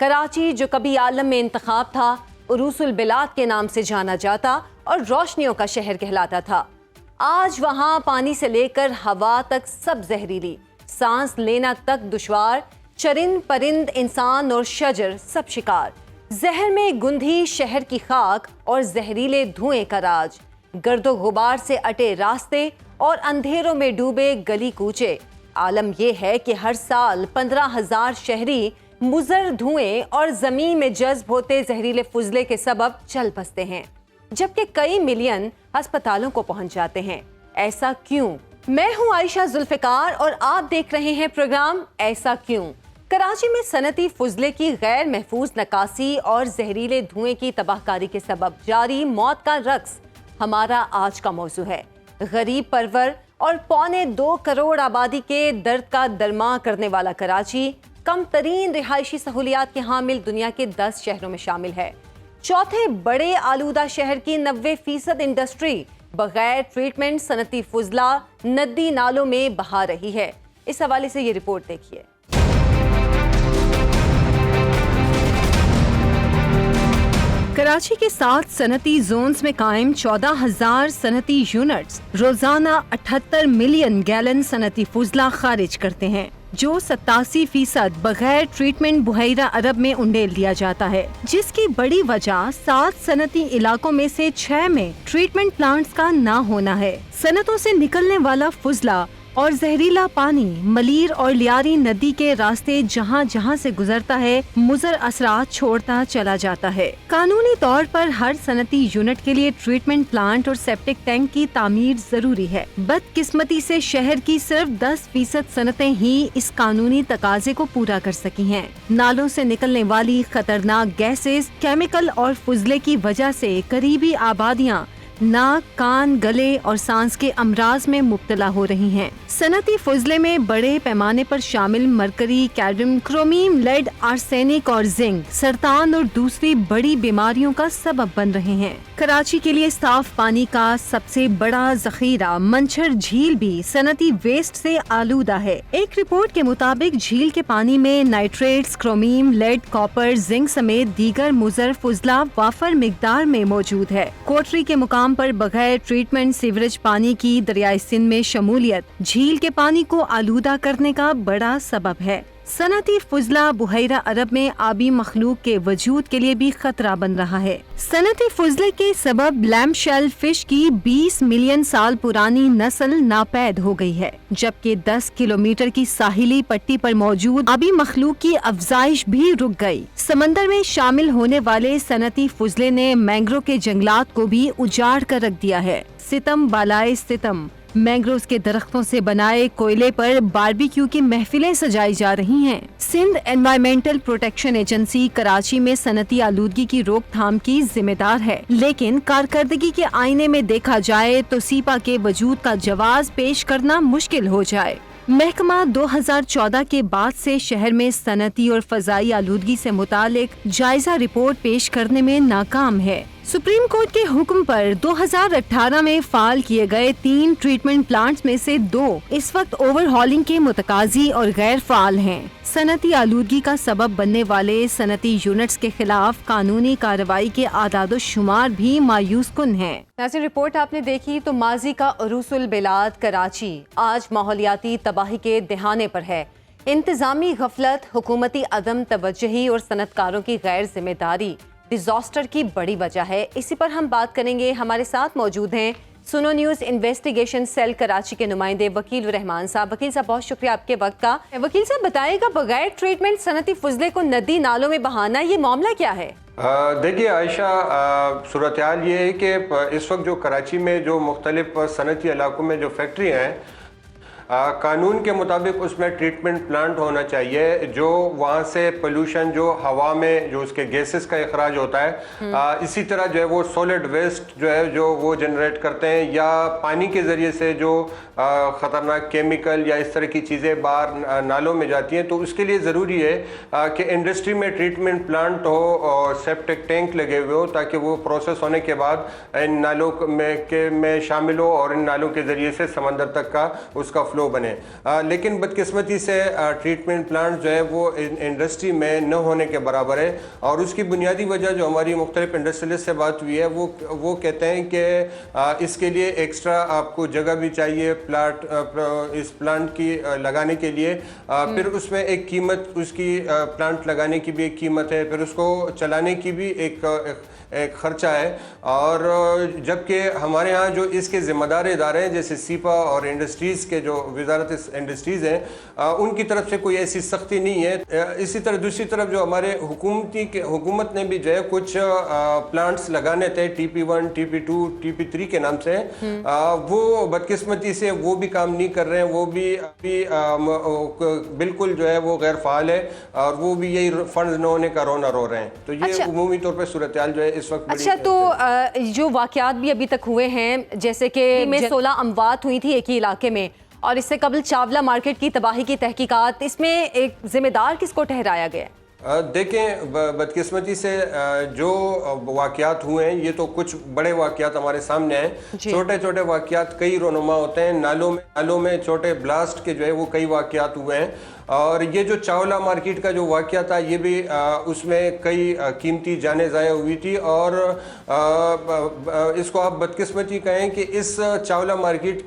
کراچی جو کبھی عالم میں انتخاب تھا، عروس البلاد کے نام سے جانا جاتا اور روشنیوں کا شہر کہلاتا تھا، آج وہاں پانی سے لے کر ہوا تک سب زہریلی، سانس لینا تک دشوار، چرند پرند انسان اور شجر سب شکار، زہر میں گندھی شہر کی خاک اور زہریلے دھوئیں کا راج، گرد و غبار سے اٹے راستے اور اندھیروں میں ڈوبے گلی کوچے۔ عالم یہ ہے کہ ہر سال 15,000 شہری مضر دھوئیں اور زمین میں جذب ہوتے زہریلے فضلے کے سبب چل بستے ہیں، جبکہ کئی ملین ہسپتالوں کو پہنچ جاتے ہیں۔ ایسا کیوں؟ میں ہوں عائشہ ذوالفقار اور آپ دیکھ رہے ہیں پروگرام ایسا کیوں۔ کراچی میں صنعتی فضلے کی غیر محفوظ نکاسی اور زہریلے دھوئیں کی تباہ کاری کے سبب جاری موت کا رقص ہمارا آج کا موضوع ہے۔ غریب پرور اور 2.25 کروڑ آبادی کے درد کا درماں کرنے والا کراچی کم ترین رہائشی سہولیات کے حامل دنیا کے 10 شہروں میں شامل ہے۔ چوتھے بڑے آلودہ شہر کی 90% انڈسٹری بغیر ٹریٹمنٹ صنعتی فضلہ ندی نالوں میں بہا رہی ہے۔ اس حوالے سے یہ رپورٹ دیکھیے۔ کراچی کے 7 صنعتی زونز میں قائم 14,000 صنعتی یونٹس روزانہ 78 ملین گیلن صنعتی فضلہ خارج کرتے ہیں، جو 87% بغیر ٹریٹمنٹ بحیرہ عرب میں انڈیل دیا جاتا ہے، جس کی بڑی وجہ 7 صنعتی علاقوں میں سے 6 میں ٹریٹمنٹ پلانٹس کا نہ ہونا ہے۔ صنعتوں سے نکلنے والا فضلہ اور زہریلا پانی ملیر اور لیاری ندی کے راستے جہاں جہاں سے گزرتا ہے مضر اثرات چھوڑتا چلا جاتا ہے۔ قانونی طور پر ہر صنعتی یونٹ کے لیے ٹریٹمنٹ پلانٹ اور سیپٹک ٹینک کی تعمیر ضروری ہے۔ بدقسمتی سے شہر کی صرف 10% صنعتیں ہی اس قانونی تقاضے کو پورا کر سکی ہیں۔ نالوں سے نکلنے والی خطرناک گیسز، کیمیکل اور فضلے کی وجہ سے قریبی آبادیاں ناک، کان، گلے اور سانس کے امراض میں مبتلا ہو رہی ہیں۔ صنعتی فضلے میں بڑے پیمانے پر شامل مرکری، کیڈمیم، کرومیم، لیڈ، آرسینک اور زنک سرطان اور دوسری بڑی بیماریوں کا سبب بن رہے ہیں۔ کراچی کے لیے صاف پانی کا سب سے بڑا ذخیرہ منچھر جھیل بھی صنعتی ویسٹ سے آلودہ ہے۔ ایک رپورٹ کے مطابق جھیل کے پانی میں نائٹریٹس، کرومیم، لیڈ، کاپر، زنک سمیت دیگر مضر فضلہ وافر مقدار میں موجود ہے۔ کوٹری کے مقام پر بغیر ٹریٹمنٹ سیوریج پانی کی دریائے سندھ میں شمولیت جھیل کے پانی کو آلودہ کرنے کا بڑا سبب ہے۔ صنعتی فضلہ بحیرہ عرب میں آبی مخلوق کے وجود کے لیے بھی خطرہ بن رہا ہے۔ صنعتی فضلے کے سبب لیم شیل فش کی 20 ملین سال پرانی نسل ناپید ہو گئی ہے، جبکہ 10 کلومیٹر کی ساحلی پٹی پر موجود آبی مخلوق کی افزائش بھی رک گئی۔ سمندر میں شامل ہونے والے صنعتی فضلے نے مینگرو کے جنگلات کو بھی اجاڑ کر رکھ دیا ہے۔ ستم بالائے ستم، مینگروز کے درختوں سے بنائے کوئلے پر باربیکیو کی محفلیں سجائی جا رہی ہیں۔ Sindh environmental protection agency Karachi میں صنعتی آلودگی کی روک تھام کی ذمہ دار ہے، لیکن کارکردگی کے آئینے میں دیکھا جائے تو سیپا کے وجود کا جواز پیش کرنا مشکل ہو جائے۔ محکمہ 2014 کے بعد سے شہر میں صنعتی اور فضائی آلودگی سے متعلق جائزہ رپورٹ پیش کرنے میں ناکام ہے۔ سپریم کورٹ کے حکم پر 2018 میں فعال کیے گئے 3 ٹریٹمنٹ پلانٹس میں سے 2 اس وقت اوور ہالنگ کے متقاضی اور غیر فعال ہیں۔ صنعتی آلودگی کا سبب بننے والے صنعتی یونٹس کے خلاف قانونی کارروائی کے اعداد و شمار بھی مایوس کن ہیں۔ ناظرین، رپورٹ آپ نے دیکھی تو ماضی کا عروس البلاد کراچی آج ماحولیاتی تباہی کے دہانے پر ہے۔ انتظامی غفلت، حکومتی عدم توجہی اور صنعت کاروں کی غیر ذمہ داری ڈیزاسٹر کی بڑی وجہ ہے۔ اسی پر ہم بات کریں گے۔ ہمارے ساتھ موجود ہیں سنو نیوز انویسٹیگیشن سیل کراچی کے نمائندے وکیل الرحمان صاحب۔ وکیل صاحب، بہت شکریہ آپ کے وقت کا۔ وکیل صاحب، بتائے گا بغیر ٹریٹمنٹ صنعتی فضلے کو ندی نالوں میں بہانا، یہ معاملہ کیا ہے؟ دیکھیے عائشہ، صورتحال یہ ہے کہ اس وقت جو کراچی میں جو مختلف صنعتی علاقوں میں جو فیکٹریاں ہیں، قانون کے مطابق اس میں ٹریٹمنٹ پلانٹ ہونا چاہیے جو وہاں سے پولوشن جو ہوا میں جو اس کے گیسز کا اخراج ہوتا ہے، اسی طرح جو ہے وہ سولڈ ویسٹ جو ہے جو وہ جنریٹ کرتے ہیں، یا پانی کے ذریعے سے جو خطرناک کیمیکل یا اس طرح کی چیزیں باہر نالوں میں جاتی ہیں، تو اس کے لیے ضروری ہے کہ انڈسٹری میں ٹریٹمنٹ پلانٹ ہو اور سیپٹک ٹینک لگے ہوئے ہو، تاکہ وہ پروسیس ہونے کے بعد ان نالوں میں شامل ہو اور ان نالوں کے ذریعے سے سمندر تک کا اس کا فلو فلو بنے. لیکن بدقسمتی سے ٹریٹمنٹ پلانٹ جو ہے وہ انڈسٹری میں نہ ہونے کے برابر ہے, اور اس کی بنیادی وجہ جو ہماری مختلف انڈسٹریلسٹ سے بات ہوئی ہے وہ کہتے ہیں کہ اس کے لیے ایکسٹرا آپ کو جگہ بھی چاہیے اس پلانٹ کی لگانے کے لیے, پھر اس میں ایک قیمت, اس کی پلانٹ لگانے کی بھی ایک قیمت ہے, پھر اس کو چلانے کی بھی ایک خرچہ ہے. اور جبکہ ہمارے ہاں جو اس کے ذمہ دار ادارے ہیں جیسے سیپا اور انڈسٹریز کے جو وزارت انڈسٹریز ہیں, ان کی طرف سے کوئی ایسی سختی نہیں ہے. اسی طرح دوسری طرف جو ہمارے حکومت نے بھی جو ہے کچھ پلانٹس لگانے تھے TP1, TP2, TP3 کے نام سے, وہ بدقسمتی سے وہ بھی کام نہیں کر رہے ہیں, وہ بھی بالکل جو ہے وہ غیر فعال ہے, اور وہ بھی یہی فنڈز نہ ہونے کا رونا رو رہے ہیں. تو یہ عمومی طور پر صورتحال جو ہے اس وقت بڑی. اچھا, تو جو واقعات بھی ابھی تک ہوئے ہیں, جیسے کہ 16 اموات ہوئی تھی ایک ہی علاقے میں, اور اس سے قبل چاولہ مارکیٹ کی تباہی کی تحقیقات, اس میں ایک ذمہ دار کس کو ٹھہرایا گیا ہے؟ دیکھیں, بدقسمتی سے جو واقعات ہوئے ہیں یہ تو کچھ بڑے واقعات ہمارے سامنے ہیں. چھوٹے چھوٹے واقعات کئی رونما ہوتے ہیں. نالوں میں چھوٹے بلاسٹ کے جو ہے وہ کئی واقعات ہوئے ہیں. اور یہ جو چاولہ مارکیٹ کا جو واقعہ تھا یہ بھی اس میں کئی قیمتی جانیں ضائع ہوئی تھی. اور اس کو آپ بدقسمتی کہیں کہ اس چاولہ مارکیٹ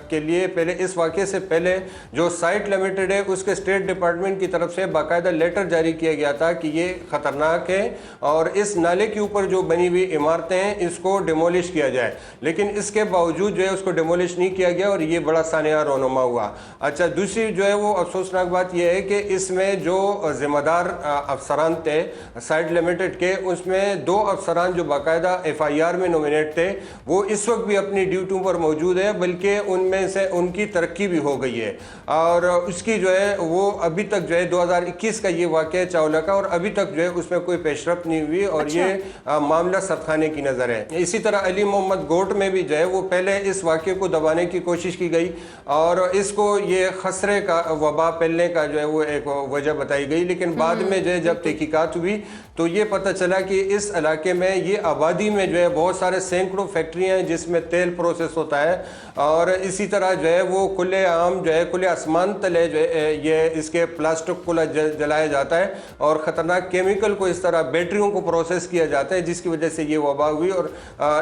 کے لیے پہلے, اس واقعے سے پہلے جو سائٹ لمیٹڈ ہے اس کے اسٹیٹ ڈپارٹمنٹ کی طرف سے باقاعدہ لیٹر جاری کیا گیا تھا کہ یہ خطرناک ہے اور اس نالے کے اوپر جو بنی ہوئی عمارتیں ہیں اس کو ڈیمولش کیا جائے. لیکن اس کے باوجود جو ہے اس کو ڈیمولش نہیں کیا گیا, اور یہ بڑا سانحہ رونما ہوا. اچھا, دوسری جو ہے وہ افسوسناک بات یہ ہے کہ اس میں جو ذمہ دار افسران تھے سائٹ لمیٹڈ کے, اس میں 2 افسران جو باقاعدہ FIR میں نومینیٹ تھے وہ اس وقت بھی اپنی ڈیوٹیوں پر موجود ہے, بلکہ ان میں سے ان کی ترقی بھی ہو گئی ہے. اور اس کی جو ہے وہ ابھی تک جو ہے 2021 کا یہ واقعہ چاولہ کا, اور ابھی تک جو ہے اس میں کوئی پیش رفت نہیں ہوئی, اور یہ معاملہ سرخانے کی نظر ہے. اسی طرح علی محمد گوٹ میں بھی جو ہے وہ پہلے اس واقعے کو دبانے کی کوشش کی گئی, اور اس کو یہ خسرے کا وبا پھیلنے کا جو ہے وہ ایک وجہ بتائی گئی. لیکن بعد میں جو ہے جب تحقیقات ہوئی تو یہ پتہ چلا کہ اس علاقے میں یہ آبادی میں جو ہے بہت سارے سینکڑوں فیکٹریاں ہیں جس میں تیل پروسیس ہوتا ہے, اور اسی طرح جو ہے وہ کھلے عام جو ہے کھلے آسمان تلے جو ہے یہ اس کے پلاسٹک کو جلایا جاتا ہے, اور خطرناک کیمیکل کو اس طرح بیٹریوں کو پروسیس کیا جاتا ہے, جس کی وجہ سے یہ وبا ہوئی. اور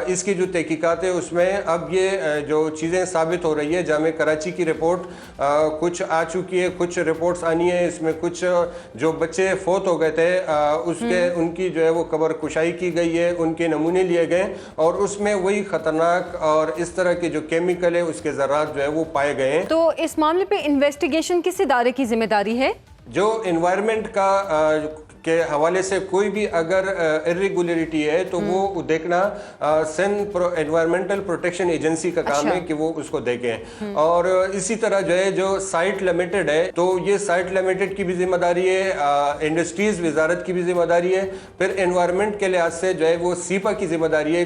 اس کی جو تحقیقات ہے اس میں اب یہ جو چیزیں ثابت ہو رہی ہے, جامع کراچی کی رپورٹ کچھ آ چکی ہے, کچھ رپورٹس آنی ہے, اس میں کچھ جو بچے فوت ہو گئے تھے اس کے ان کی جو ہے وہ قبر کشائی کی گئی ہے, ان کے نمونے لیے گئے, اور اس میں وہی خطرناک اور اس طرح کے جو کیمیکل ہے اس کے ذرات جو ہے وہ پائے گئے ہیں. تو اس معاملے پہ انویسٹیگیشن کس ادارے کی ذمہ داری ہے؟ جو انوائرمنٹ کا کے حوالے سے کوئی بھی اگر irregularity ہے تو وہ دیکھنا سندھ انوائرمنٹل پروٹیکشن ایجنسی کا کام ہے کہ وہ اس کو دیکھیں. اور اسی طرح جو ہے جو سائٹ لمیٹڈ ہے تو یہ سائٹ لمیٹڈ کی بھی ذمہ داری ہے, انڈسٹریز وزارت کی بھی ذمہ داری ہے, پھر انوائرمنٹ کے لحاظ سے جو ہے وہ سیپا کی ذمہ داری ہے